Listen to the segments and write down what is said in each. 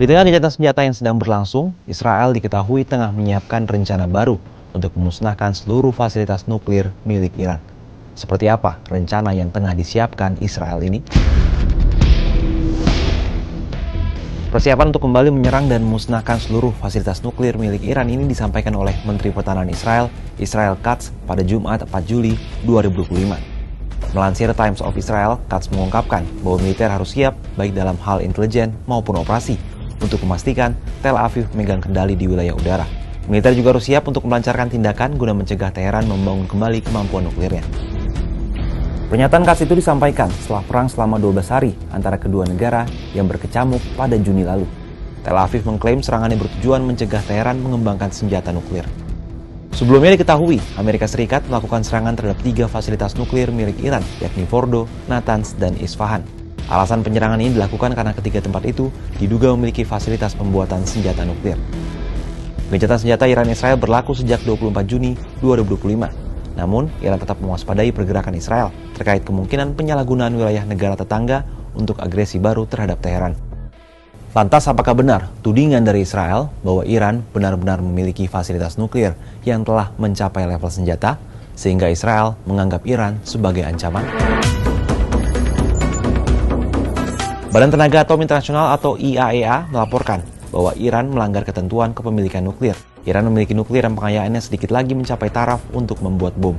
Di tengah gencatan senjata yang sedang berlangsung, Israel diketahui tengah menyiapkan rencana baru untuk memusnahkan seluruh fasilitas nuklir milik Iran. Seperti apa rencana yang tengah disiapkan Israel ini? Persiapan untuk kembali menyerang dan memusnahkan seluruh fasilitas nuklir milik Iran ini disampaikan oleh Menteri Pertahanan Israel, Israel Katz, pada Jumat 4 Juli 2025. Melansir Times of Israel, Katz mengungkapkan bahwa militer harus siap baik dalam hal intelijen maupun operasi untuk memastikan Tel Aviv memegang kendali di wilayah udara. Militer juga harus siap untuk melancarkan tindakan guna mencegah Teheran membangun kembali kemampuan nuklirnya. Pernyataan Katz itu disampaikan setelah perang selama 12 hari antara kedua negara yang berkecamuk pada Juni lalu. Tel Aviv mengklaim serangannya bertujuan mencegah Teheran mengembangkan senjata nuklir. Sebelumnya diketahui, Amerika Serikat melakukan serangan terhadap 3 fasilitas nuklir milik Iran, yakni Fordo, Natanz, dan Isfahan. Alasan penyerangan ini dilakukan karena ketiga tempat itu diduga memiliki fasilitas pembuatan senjata nuklir. Gencatan senjata Iran-Israel berlaku sejak 24 Juni 2025. Namun, Iran tetap mewaspadai pergerakan Israel terkait kemungkinan penyalahgunaan wilayah negara tetangga untuk agresi baru terhadap Teheran. Lantas, apakah benar tudingan dari Israel bahwa Iran benar-benar memiliki fasilitas nuklir yang telah mencapai level senjata, sehingga Israel menganggap Iran sebagai ancaman? Badan Tenaga Atom Internasional atau IAEA melaporkan bahwa Iran melanggar ketentuan kepemilikan nuklir. Iran memiliki nuklir yang pengayaannya sedikit lagi mencapai taraf untuk membuat bom.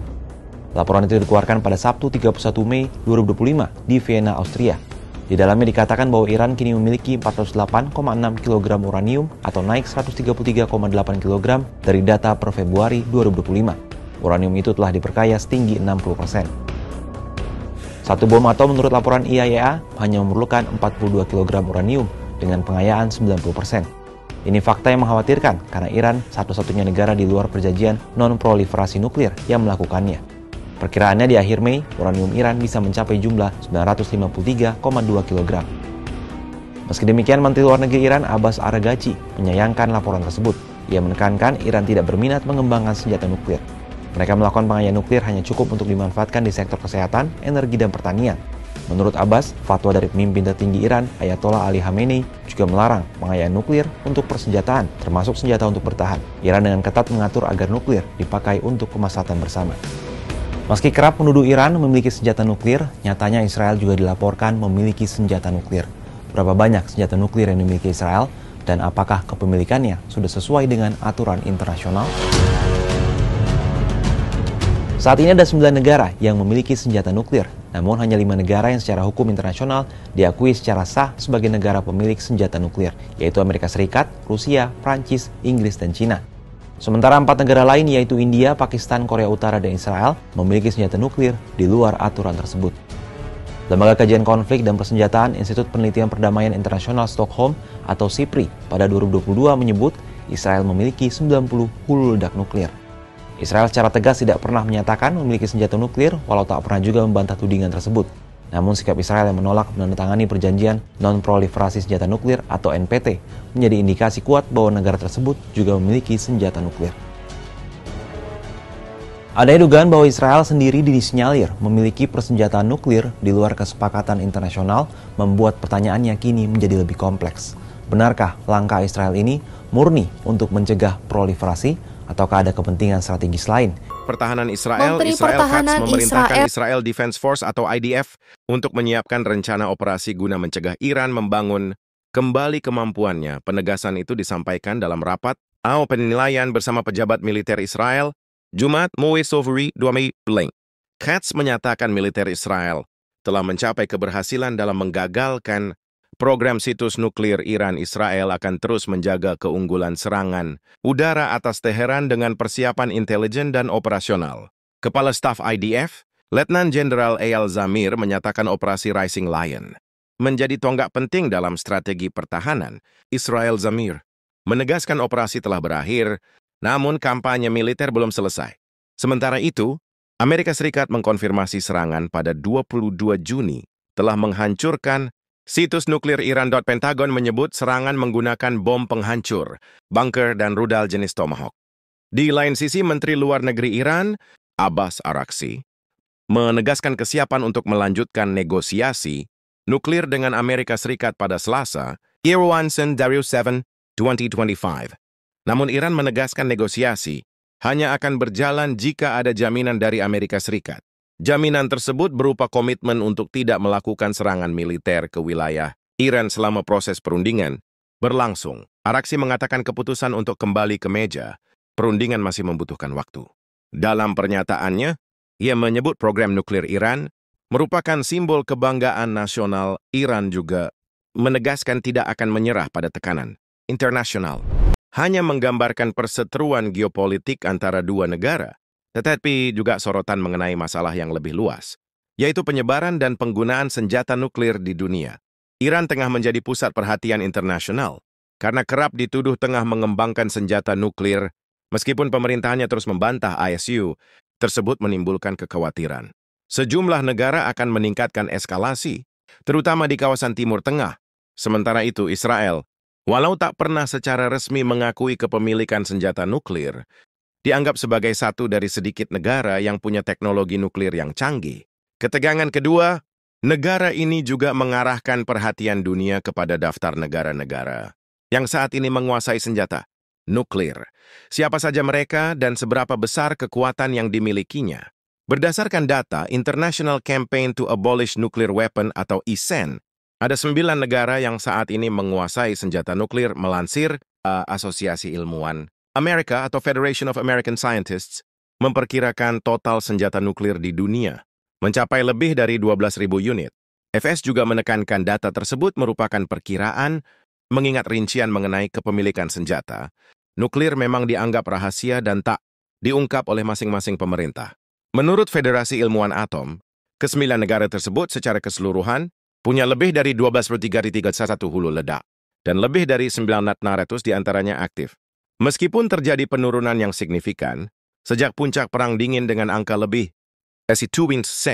Laporan itu dikeluarkan pada Sabtu 31 Mei 2025 di Vienna, Austria. Di dalamnya dikatakan bahwa Iran kini memiliki 408,6 kg uranium atau naik 133,8 kg dari data per Februari 2025. Uranium itu telah diperkaya setinggi 60%. Satu bom atom menurut laporan IAEA hanya memerlukan 42 kg uranium dengan pengayaan 90%. Ini fakta yang mengkhawatirkan karena Iran satu-satunya negara di luar perjanjian non-proliferasi nuklir yang melakukannya. Perkiraannya di akhir Mei, uranium Iran bisa mencapai jumlah 953,2 kg. Meski demikian, Menteri Luar Negeri Iran Abbas Araghchi menyayangkan laporan tersebut. Ia menekankan Iran tidak berminat mengembangkan senjata nuklir. Mereka melakukan pengayaan nuklir hanya cukup untuk dimanfaatkan di sektor kesehatan, energi, dan pertanian. Menurut Abbas, fatwa dari pemimpin tertinggi Iran, Ayatollah Ali Khamenei, juga melarang pengayaan nuklir untuk persenjataan, termasuk senjata untuk bertahan. Iran dengan ketat mengatur agar nuklir dipakai untuk kemaslahatan bersama. Meski kerap menuduh Iran memiliki senjata nuklir, nyatanya Israel juga dilaporkan memiliki senjata nuklir. Berapa banyak senjata nuklir yang dimiliki Israel, dan apakah kepemilikannya sudah sesuai dengan aturan internasional? Saat ini ada 9 negara yang memiliki senjata nuklir, namun hanya 5 negara yang secara hukum internasional diakui secara sah sebagai negara pemilik senjata nuklir, yaitu Amerika Serikat, Rusia, Prancis, Inggris, dan Cina. Sementara 4 negara lain yaitu India, Pakistan, Korea Utara, dan Israel memiliki senjata nuklir di luar aturan tersebut. Lembaga Kajian Konflik dan Persenjataan Institut Penelitian Perdamaian Internasional Stockholm atau SIPRI pada 2022 menyebut Israel memiliki 90 hulu ledak nuklir. Israel secara tegas tidak pernah menyatakan memiliki senjata nuklir, walau tak pernah juga membantah tudingan tersebut. Namun sikap Israel yang menolak menandatangani perjanjian non-proliferasi senjata nuklir atau NPT menjadi indikasi kuat bahwa negara tersebut juga memiliki senjata nuklir. Ada dugaan bahwa Israel sendiri disinyalir memiliki persenjataan nuklir di luar kesepakatan internasional membuat pertanyaannya kini menjadi lebih kompleks. Benarkah langkah Israel ini murni untuk mencegah proliferasi ataukah ada kepentingan strategis lain? Pertahanan Israel, Katz memerintahkan Israel Defense Force atau IDF untuk menyiapkan rencana operasi guna mencegah Iran membangun kembali kemampuannya. Penegasan itu disampaikan dalam rapat penilaian bersama pejabat militer Israel, Jumat, Moe Soveri, 2 Mei, Blank. Katz menyatakan militer Israel telah mencapai keberhasilan dalam menggagalkan program situs nuklir Iran. Israel akan terus menjaga keunggulan serangan udara atas Teheran dengan persiapan intelijen dan operasional. Kepala Staf IDF, Letnan Jenderal Eyal Zamir menyatakan operasi Rising Lion menjadi tonggak penting dalam strategi pertahanan Israel. Zamir menegaskan operasi telah berakhir, namun kampanye militer belum selesai. Sementara itu, Amerika Serikat mengkonfirmasi serangan pada 22 Juni telah menghancurkan situs nuklir Iran. Pentagon menyebut serangan menggunakan bom penghancur, bunker, dan rudal jenis Tomahawk. Di lain sisi, Menteri Luar Negeri Iran, Abbas Araghchi, menegaskan kesiapan untuk melanjutkan negosiasi nuklir dengan Amerika Serikat pada Selasa. Irwanson Darius 7, 2025. Namun Iran menegaskan negosiasi hanya akan berjalan jika ada jaminan dari Amerika Serikat. Jaminan tersebut berupa komitmen untuk tidak melakukan serangan militer ke wilayah Iran selama proses perundingan berlangsung. Araghchi mengatakan keputusan untuk kembali ke meja perundingan masih membutuhkan waktu. Dalam pernyataannya, ia menyebut program nuklir Iran merupakan simbol kebanggaan nasional. Iran juga menegaskan tidak akan menyerah pada tekanan internasional. Hanya menggambarkan perseteruan geopolitik antara dua negara, tetapi juga sorotan mengenai masalah yang lebih luas, yaitu penyebaran dan penggunaan senjata nuklir di dunia. Iran tengah menjadi pusat perhatian internasional karena kerap dituduh tengah mengembangkan senjata nuklir, meskipun pemerintahnya terus membantah. ISU tersebut menimbulkan kekhawatiran sejumlah negara akan meningkatkan eskalasi, terutama di kawasan Timur Tengah. Sementara itu, Israel, walau tak pernah secara resmi mengakui kepemilikan senjata nuklir, dianggap sebagai satu dari sedikit negara yang punya teknologi nuklir yang canggih. Ketegangan kedua, negara ini juga mengarahkan perhatian dunia kepada daftar negara-negara yang saat ini menguasai senjata nuklir. Siapa saja mereka dan seberapa besar kekuatan yang dimilikinya. Berdasarkan data International Campaign to Abolish Nuclear Weapon atau ICAN, ada 9 negara yang saat ini menguasai senjata nuklir melansir Asosiasi Ilmuwan Amerika atau Federation of American Scientists memperkirakan total senjata nuklir di dunia mencapai lebih dari 12.000 unit. FS juga menekankan data tersebut merupakan perkiraan, mengingat rincian mengenai kepemilikan senjata. Nuklir memang dianggap rahasia dan tak diungkap oleh masing-masing pemerintah. Menurut Federasi Ilmuwan Atom, ke-9 negara tersebut secara keseluruhan punya lebih dari 12,331 hulu ledak, dan lebih dari 900 diantaranya aktif. Meskipun terjadi penurunan yang signifikan, sejak puncak Perang Dingin dengan angka lebih C,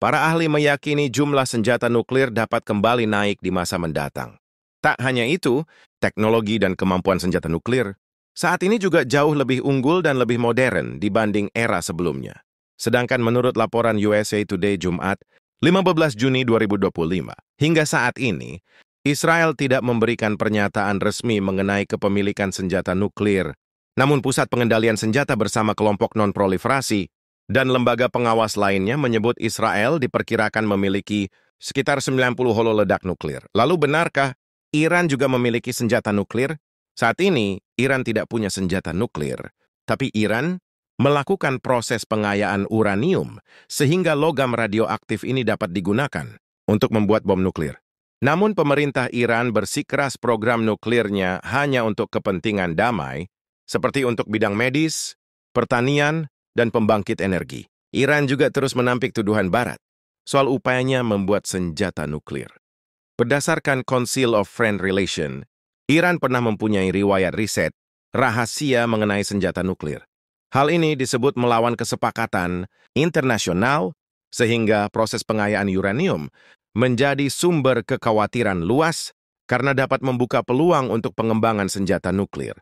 para ahli meyakini jumlah senjata nuklir dapat kembali naik di masa mendatang. Tak hanya itu, teknologi dan kemampuan senjata nuklir saat ini juga jauh lebih unggul dan lebih modern dibanding era sebelumnya. Sedangkan menurut laporan USA Today Jumat, 15 Juni 2025, hingga saat ini, Israel tidak memberikan pernyataan resmi mengenai kepemilikan senjata nuklir. Namun Pusat Pengendalian Senjata bersama kelompok non-proliferasi dan lembaga pengawas lainnya menyebut Israel diperkirakan memiliki sekitar 90 holo ledak nuklir. Lalu benarkah Iran juga memiliki senjata nuklir? Saat ini, Iran tidak punya senjata nuklir, tapi Iran melakukan proses pengayaan uranium sehingga logam radioaktif ini dapat digunakan untuk membuat bom nuklir. Namun pemerintah Iran bersikeras program nuklirnya hanya untuk kepentingan damai, seperti untuk bidang medis, pertanian, dan pembangkit energi. Iran juga terus menampik tuduhan Barat soal upayanya membuat senjata nuklir. Berdasarkan Council of Foreign Relations, Iran pernah mempunyai riwayat riset rahasia mengenai senjata nuklir. Hal ini disebut melawan kesepakatan internasional sehingga proses pengayaan uranium menjadi sumber kekhawatiran luas karena dapat membuka peluang untuk pengembangan senjata nuklir.